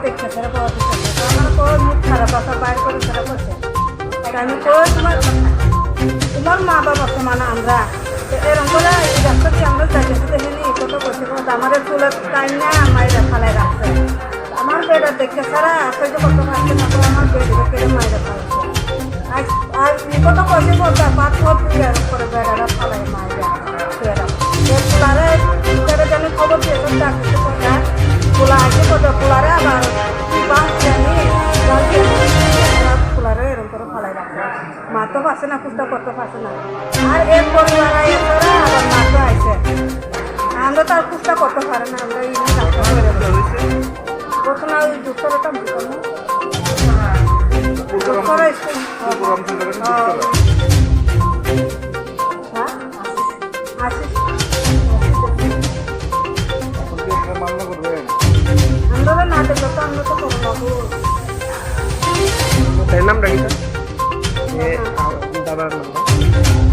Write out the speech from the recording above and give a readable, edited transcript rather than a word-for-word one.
দেখছে সেটা পাওয়া দিচ্ছে আমার তো মুখ খারাপ আছে বাইরে করে সেটা করছে আমি তো তোমার মা বাবা সমান আমরা এরকম করে এই রাস্তা দিয়ে আমরা যাইতে দেখেনি কত করছে আমাদের চুলের টাইম না মায়েরা ফালাই রাখছে আমার বেড়া দেখে সারা সহ্য করতে পারছে না তো আমার বেড়ে কেড়ে মায়েরা ফালাচ্ছে আর কত করছে বলতে পাঁচ সব এরকম করে বেড়ারা ফালাই মায়েরা পুলারে যেন খবর দিয়েছে ডাকতে কথা পোলা আছে কত পোলারে আবার বাঁচছে পোলারে এরকম করে ফালাই রাখছে মা তো পারছে না কুস্তা করতে পারছে না আর এর পরিবার এরা আবার মা তো আছে আমরা তো আর কুস্তা করতে পারে না আমরা এই রাস্তা করে ঘটনা ওই দুঃখটা বিপন্ন আমরা না দেখলে তো আমরা তো করবো নাম রাখি দাদার নাম